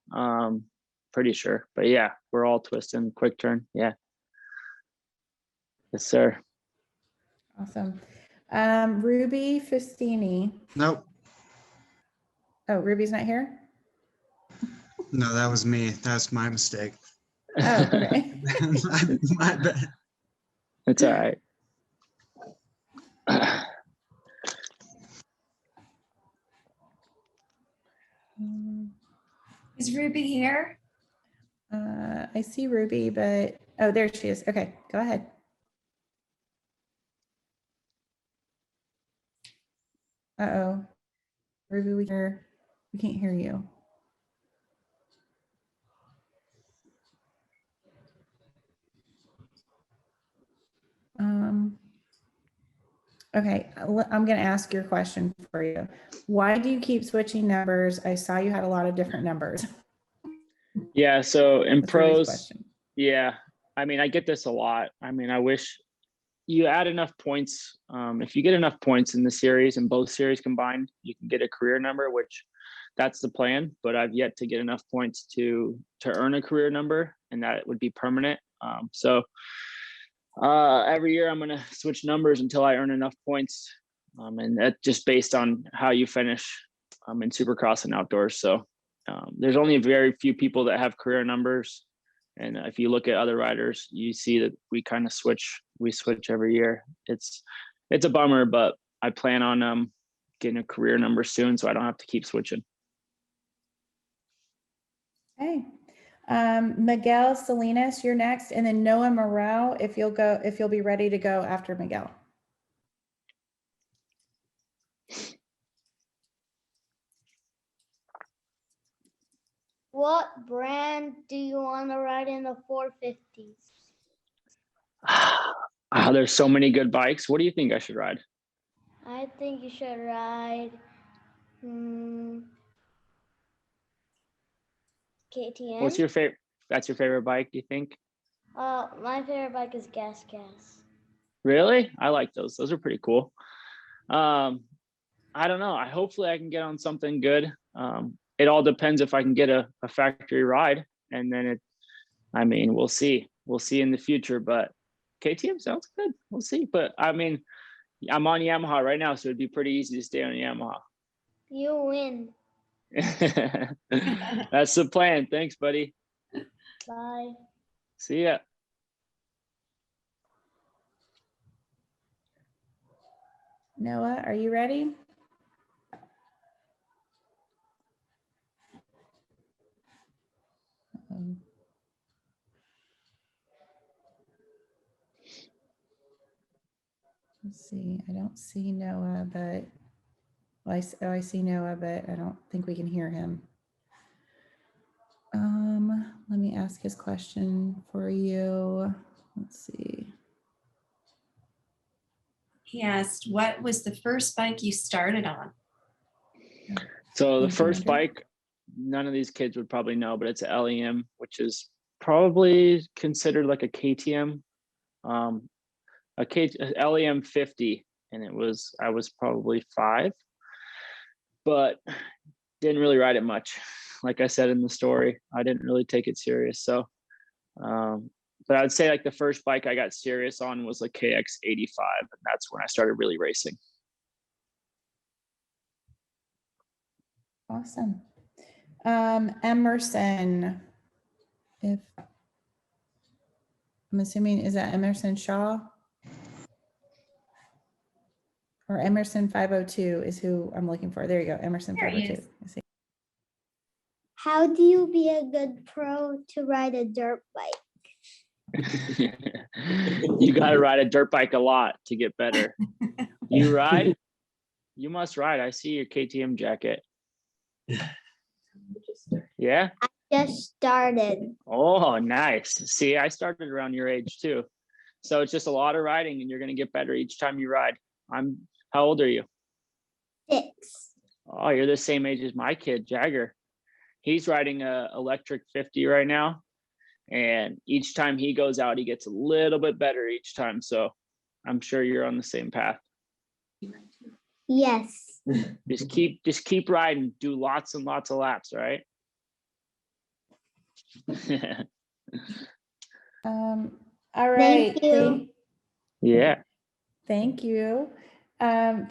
[SPEAKER 1] pretty sure. But yeah, we're all twisting quick turn. Yeah. Yes, sir.
[SPEAKER 3] Awesome. Ruby Fustini.
[SPEAKER 16] Nope.
[SPEAKER 3] Oh, Ruby's not here?
[SPEAKER 16] No, that was me. That's my mistake.
[SPEAKER 3] Oh, okay.
[SPEAKER 16] my bad.
[SPEAKER 1] It's all right.
[SPEAKER 2] Is Ruby here?
[SPEAKER 3] I see Ruby, but, oh, there she is. Okay, go ahead. Uh-oh. Ruby, we can't hear you. Okay, I'm going to ask your question for you. Why do you keep switching numbers? I saw you had a lot of different numbers.
[SPEAKER 1] Yeah, so in
[SPEAKER 3] That's Ruby's
[SPEAKER 1] pros,
[SPEAKER 3] question.
[SPEAKER 1] yeah, I mean, I get this a lot. I mean, I wish you add enough points. If you get enough points in the series and both series combined, you can get a career number, which that's the plan. But I've yet to get enough points to earn a career number, and that would be permanent. Every year I'm gonna switch numbers until I earn enough points, and that's just based on how you finish in Supercross and outdoors. So there's only very few people that have career numbers. And if you look at other riders, you see that we kind of switch. We switch every year. It's a bummer, but I plan on getting a career number soon, so I don't have to keep switching.
[SPEAKER 3] Okay. Miguel Salinas, you're next, and then Noah Morel, if you'll be ready to go after Miguel.
[SPEAKER 4] What brand do you want to ride in the 450s?
[SPEAKER 1] There's so many good bikes. What do you think I should ride?
[SPEAKER 4] I think you should ride KTM.
[SPEAKER 1] What's your favorite? That's your favorite bike, you think?
[SPEAKER 4] My favorite bike is Gas.
[SPEAKER 1] Really? I like those. Those are pretty cool. I don't know. Hopefully I can get on something good. It all depends if I can get a factory ride, and then we'll see. We'll see in the future, but KTM sounds good. We'll see. But I mean, I'm on Yamaha right now, so it'd be pretty easy to stay on Yamaha.
[SPEAKER 4] You win.
[SPEAKER 1] That's the plan. Thanks, buddy.
[SPEAKER 4] Bye.
[SPEAKER 1] See ya.
[SPEAKER 3] Noah, are you ready? Let's see. I don't see Noah, but I see Noah, but I don't think we can hear him. Let me ask his question for you. Let's see.
[SPEAKER 2] He asked, what was the first bike you started on?
[SPEAKER 1] So the
[SPEAKER 3] Thank you,
[SPEAKER 1] first
[SPEAKER 3] Andrew.
[SPEAKER 1] bike, none of these kids would probably know, but it's an LEM, which is probably considered like a KTM, a LEM 50, and I was probably 5, but didn't really ride it much. Like I said in the story, I didn't really take it serious. So, but I'd say like the first bike I got serious on was a KX85, and that's when I started really racing.
[SPEAKER 3] Awesome. Emerson, I'm assuming, is that Emerson Shaw? Or Emerson 502 is who I'm looking for. There you go, Emerson
[SPEAKER 2] There he
[SPEAKER 3] 502.
[SPEAKER 2] is.
[SPEAKER 3] I see.
[SPEAKER 13] How do you be a good pro to ride a dirt bike?
[SPEAKER 1] You got to ride a dirt bike a lot to get better. You ride? You must ride. I see your KTM jacket. Yeah?
[SPEAKER 13] Just started.
[SPEAKER 1] Oh, nice. See, I started around your age too. So it's just a lot of riding, and you're going to get better each time you ride. How old are you?
[SPEAKER 13] 6.
[SPEAKER 1] Oh, you're the same age as my kid, Jagger. He's riding a electric 50 right now. And each time he goes out, he gets a little bit better each time. So I'm sure you're on the same path.
[SPEAKER 13] Yes.
[SPEAKER 1] Just keep riding. Do lots and lots of laps, right?
[SPEAKER 3] All right.
[SPEAKER 13] Thank you.
[SPEAKER 1] Yeah.
[SPEAKER 3] Thank you.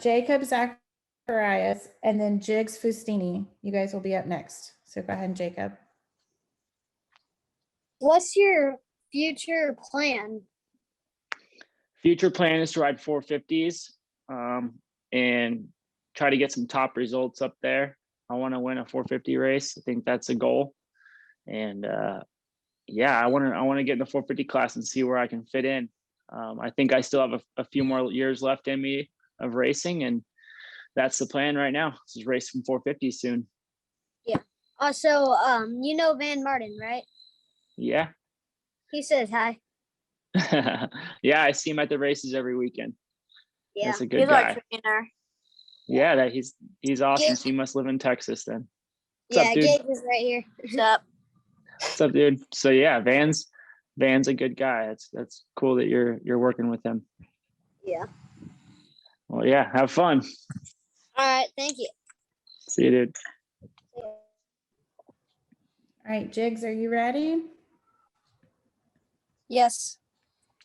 [SPEAKER 3] Jacob Zacharias and then Jigs Fustini. You guys will be up next. So go ahead, Jacob.
[SPEAKER 4] What's your future plan?
[SPEAKER 1] Future plan is to ride 450s. and try to get some top results up there. I want to win a 450 race. I think that's a goal. And yeah, I want to get in the 450 class and see where I can fit in. I think I still have a few more years left in me of racing, and that's the plan right now. Just race from 450 soon.
[SPEAKER 4] Yeah. Also, you know Van Martin, right?
[SPEAKER 1] Yeah.
[SPEAKER 4] He says hi.
[SPEAKER 1] Yeah, I see him at the races every weekend.
[SPEAKER 4] Yeah.
[SPEAKER 1] That's a good
[SPEAKER 12] He's
[SPEAKER 1] guy.
[SPEAKER 12] our trainer.
[SPEAKER 1] Yeah, that he's awesome.
[SPEAKER 4] Yeah.
[SPEAKER 1] So he must live in Texas then. What's
[SPEAKER 4] Yeah,
[SPEAKER 1] up, dude?
[SPEAKER 4] Gabe is right here.
[SPEAKER 12] What's up?
[SPEAKER 1] What's up, dude? So yeah, Van's a good guy. That's cool that you're working with him.
[SPEAKER 4] Yeah.
[SPEAKER 1] Well, yeah, have fun.
[SPEAKER 4] All right. Thank you.
[SPEAKER 1] See you, dude.
[SPEAKER 3] All right, Jigs, are you ready?
[SPEAKER 17] Yes.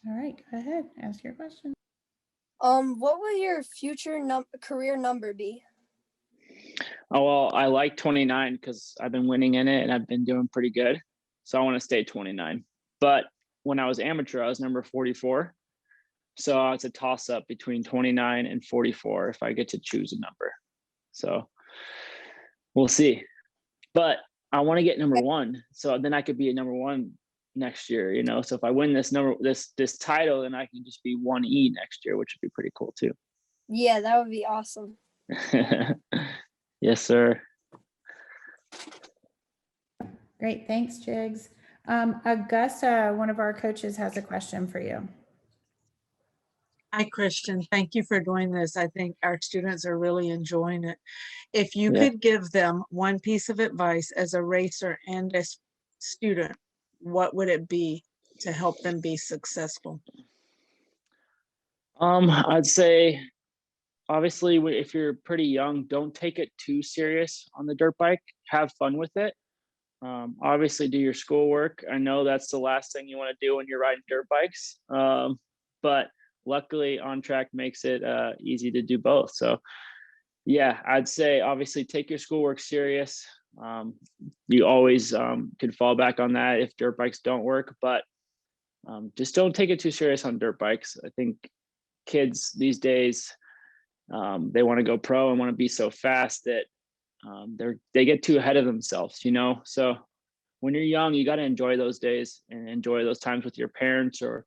[SPEAKER 3] All right, go ahead, ask your question.
[SPEAKER 17] What will your future career number be?
[SPEAKER 1] Oh, well, I like 29 because I've been winning in it and I've been doing pretty good. So I want to stay 29. But when I was amateur, I was number 44. So it's a toss up between 29 and 44 if I get to choose a number. So we'll see. But I want to get number one. So then I could be a number one next year, you know. So if I win this title, then I can just be 1E next year, which would be pretty cool too.
[SPEAKER 17] Yeah, that would be awesome.
[SPEAKER 1] Yes, sir.
[SPEAKER 3] Great, thanks, Jigs. Augusta, one of our coaches, has a question for you.
[SPEAKER 18] Hi, Christian. Thank you for doing this. I think our students are really enjoying it. If you
[SPEAKER 1] Yeah.
[SPEAKER 18] could give them one piece of advice as a racer and a student, what would it be to help them be successful?
[SPEAKER 1] I'd say, obviously, if you're pretty young, don't take it too serious on the dirt bike. Have fun with it. Obviously, do your schoolwork. I know that's the last thing you want to do when you're riding dirt bikes. But luckily, On Track makes it easy to do both. So, yeah, I'd say obviously take your schoolwork serious. You always could fall back on that if dirt bikes don't work, but just don't take it too serious on dirt bikes. I think kids these days, they want to go pro and want to be so fast that they get too ahead of themselves, you know. So when you're young, you got to enjoy those days and enjoy those times with your parents, or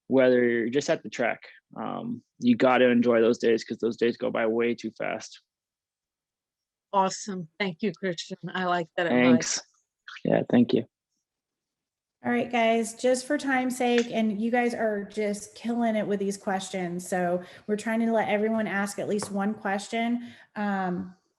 [SPEAKER 1] whether you're just at the track. You got to enjoy those days because those days go by way too fast.
[SPEAKER 18] Awesome. Thank you, Christian. I like that advice.
[SPEAKER 1] Thanks. Yeah, thank you.
[SPEAKER 3] All right, guys, just for time's sake, and you guys are just killing it with these questions. So we're trying to let everyone ask at least one question.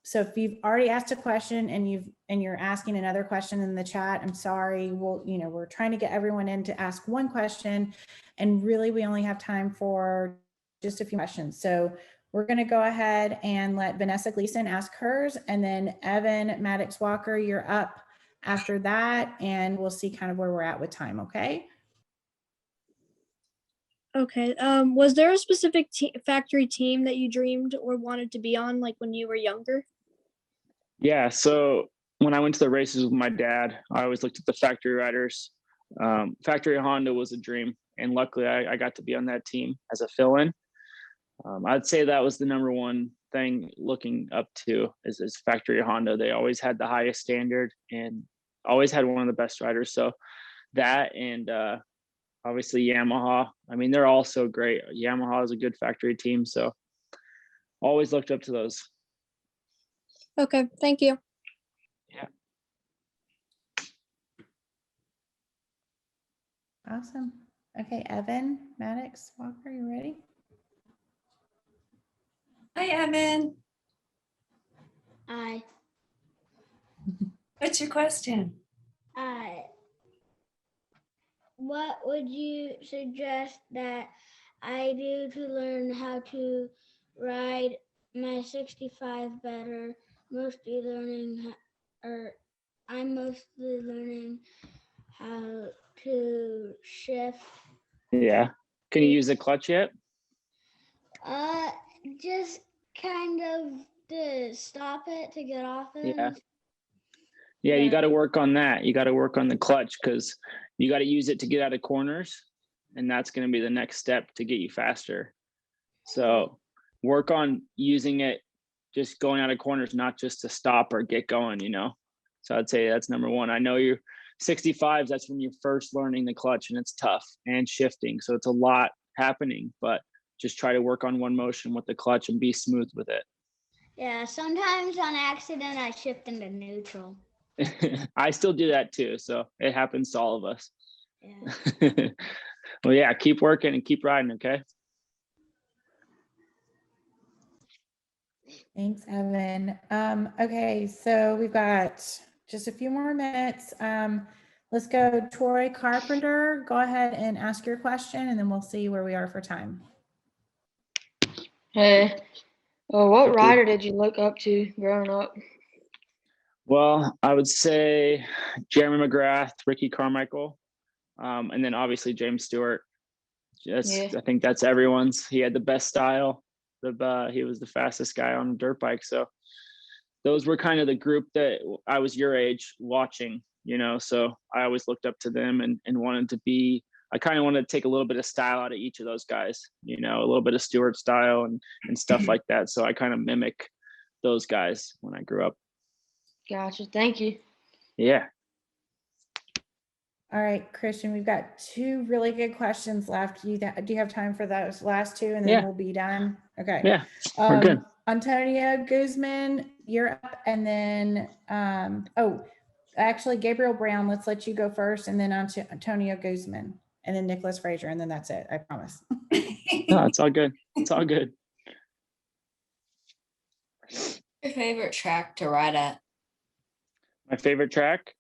[SPEAKER 3] So if you've already asked a question and you're asking another question in the chat, I'm sorry. We're trying to get everyone in to ask one question, and really we only have time for just a few questions. So we're going to go ahead and let Vanessa Gleason ask hers, and then Evan Maddox Walker, you're up after that, and we'll see kind of where we're at with time. Okay.
[SPEAKER 6] Okay. Was there a specific factory team that you dreamed or wanted to be on, like when you were younger?
[SPEAKER 1] Yeah. So when I went to the races with my dad, I always looked at the factory riders. Factory Honda was a dream, and luckily I got to be on that team as a fill-in. I'd say that was the number one thing looking up to is factory Honda. They always had the highest standard and always had one of the best riders. So that, and obviously Yamaha. I mean, they're all so great. Yamaha is a good factory team. So always looked up to those.
[SPEAKER 6] Okay. Thank you.
[SPEAKER 1] Yeah.
[SPEAKER 3] Awesome. Okay, Evan Maddox Walker, you ready?
[SPEAKER 2] Hi, Evan.
[SPEAKER 8] Hi.
[SPEAKER 2] What's your question?
[SPEAKER 8] What would you suggest that I do to learn how to ride my 65 better? I'm mostly learning how to shift.
[SPEAKER 1] Yeah. Can you use the clutch yet?
[SPEAKER 8] Just kind of to stop it, to get off it.
[SPEAKER 1] Yeah. Yeah, you
[SPEAKER 8] Yeah.
[SPEAKER 1] got to work on that. You got to work on the clutch because you got to use it to get out of corners, and that's going to be the next step to get you faster. So work on using it, just going out of corners, not just to stop or get going, So I'd say that's number one. I know you're 65s, that's when you're first learning the clutch, and it's tough and shifting. So it's a lot happening, but just try to work on one motion with the clutch and be smooth with it.
[SPEAKER 8] Yeah, sometimes on accident I shift into neutral.
[SPEAKER 1] I still do that too. So it happens to all of us.
[SPEAKER 8] Yeah.
[SPEAKER 1] Well, yeah, keep working and keep riding. Okay.
[SPEAKER 3] Thanks, Evan. Okay, so we've got just a few more minutes. Let's go, Troy Carpenter. Go ahead and ask your question, and then we'll see where we are for time.
[SPEAKER 19] Hey, what
[SPEAKER 1] Okay.
[SPEAKER 19] rider did you look up to growing up?
[SPEAKER 1] Well, I would say Jeremy McGrath, Ricky Carmichael, and then obviously James Stewart. I think that's everyone's. He had the best style. He was the fastest guy on a dirt bike. So those were kind of the group that I was your age watching, so I always looked up to them and wanted to be, I kind of wanted to take a little bit of style out of each of those guys, a little bit of Stewart style and stuff like that. So I kind of mimic those guys when I grew up.
[SPEAKER 19] Gotcha. Thank you.
[SPEAKER 1] Yeah.
[SPEAKER 3] All right, Christian, we've got two really good questions left. Do you have time for those last two, and then we'll be done? Okay.
[SPEAKER 1] Yeah, we're good.
[SPEAKER 3] Antonio Guzman, you're up, and then actually Gabriel Brown, let's let you go first, and then on to Antonio Guzman, and then Nicholas Frazier, and then that's it. I promise.
[SPEAKER 1] No, it's all good. It's all good.
[SPEAKER 20] Your favorite track to ride at?
[SPEAKER 1] My favorite track,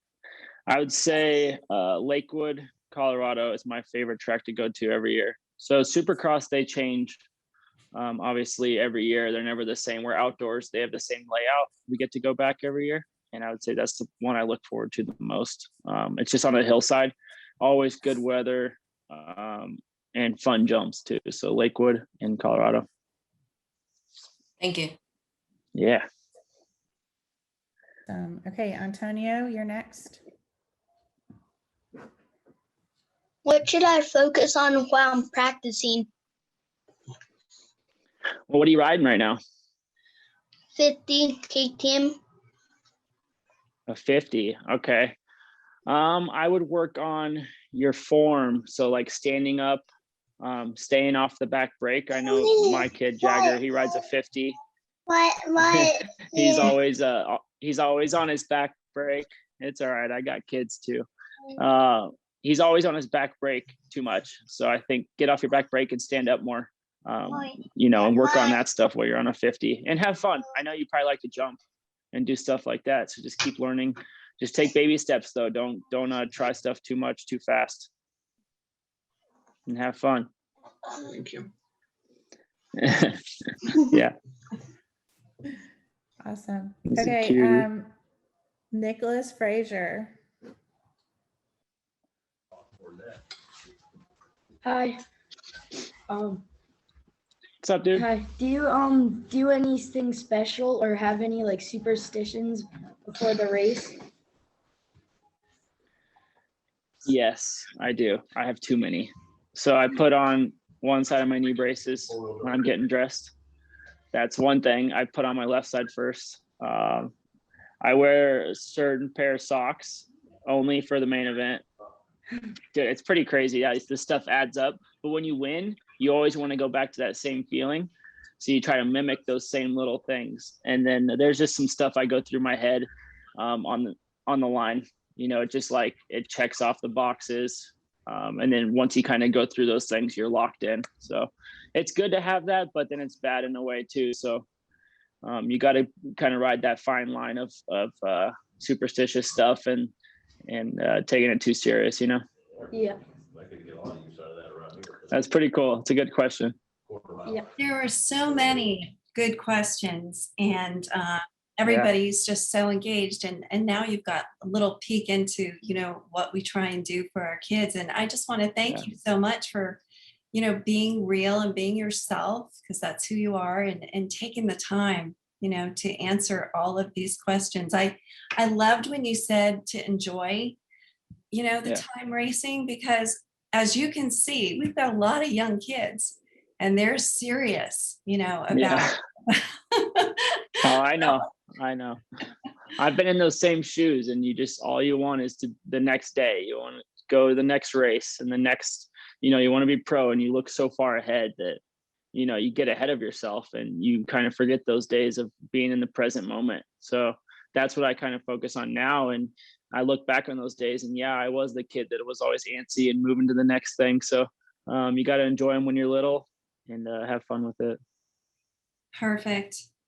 [SPEAKER 1] I would say Lakewood, Colorado is my favorite track to go to every year. So Supercross, they change obviously every year. They're never the same. We're outdoors. They have the same layout. We get to go back every year. And I would say that's the one I look forward to the most. It's just on a hillside, always good weather and fun jumps too. So Lakewood in Colorado.
[SPEAKER 20] Thank you.
[SPEAKER 1] Yeah.
[SPEAKER 3] Okay, Antonio, you're next.
[SPEAKER 13] What should I focus on while I'm practicing?
[SPEAKER 1] Well, what are you riding right now?
[SPEAKER 13] 50 KTM.
[SPEAKER 1] A 50. Okay. I would work on your form. So like standing up, staying off the back brake. I know my kid Jagger, he rides a 50.
[SPEAKER 13] What?
[SPEAKER 1] He's always on his back brake. It's all right. I got kids too. He's always on his back brake too much. So I think get off your back brake and stand up more. And work on that stuff while you're on a 50 and have fun. I know you probably like to jump and do stuff like that. So just keep learning. Just take baby steps though. Don't try stuff too much, too fast. And have fun.
[SPEAKER 16] Thank you.
[SPEAKER 1] Yeah.
[SPEAKER 3] Awesome.
[SPEAKER 1] He's a
[SPEAKER 3] Okay.
[SPEAKER 1] cutie.
[SPEAKER 3] Nicholas Frazier.
[SPEAKER 21] Hi.
[SPEAKER 1] What's up, dude?
[SPEAKER 21] Hi. Do you do anything special or have any like superstitions before the race?
[SPEAKER 1] Yes, I do. I have too many. So I put on one side of my knee braces when I'm getting dressed. That's one thing. I put on my left side first. I wear a certain pair of socks only for the main event. Dude, it's pretty crazy. Yeah, this stuff adds up. But when you win, you always want to go back to that same feeling. So you try to mimic those same little things. And then there's just some stuff I go through my head on the line. It just like it checks off the boxes. And then once you kind of go through those things, you're locked in. So it's good to have that, but then it's bad in a way too. So you got to kind of ride that fine line of superstitious stuff and taking it too serious,
[SPEAKER 21] Yeah.
[SPEAKER 1] That's pretty cool. It's a good question.
[SPEAKER 21] Yeah.
[SPEAKER 2] There were so many good questions, and everybody's just so engaged. And now you've got a little peek into, what we try and do for our kids. And I just want to thank you so much for, being real and being yourself, because that's who you are, and taking the time, to answer all of these questions. I loved when you said to enjoy, the time racing, because as you can see, we've got a lot of young kids, and they're serious, about
[SPEAKER 1] Yeah. Oh, I know. I've been in those same shoes, and all you want is the next day. You want to go to the next race and the next, you want to be pro, and you look so far ahead that, you get ahead of yourself and you kind of forget those days of being in the present moment. So that's what I kind of focus on now. And I look back on those days, and yeah, I was the kid that was always antsy and moving to the next thing. So you got to enjoy them when you're little and have fun with it.
[SPEAKER 2] Perfect.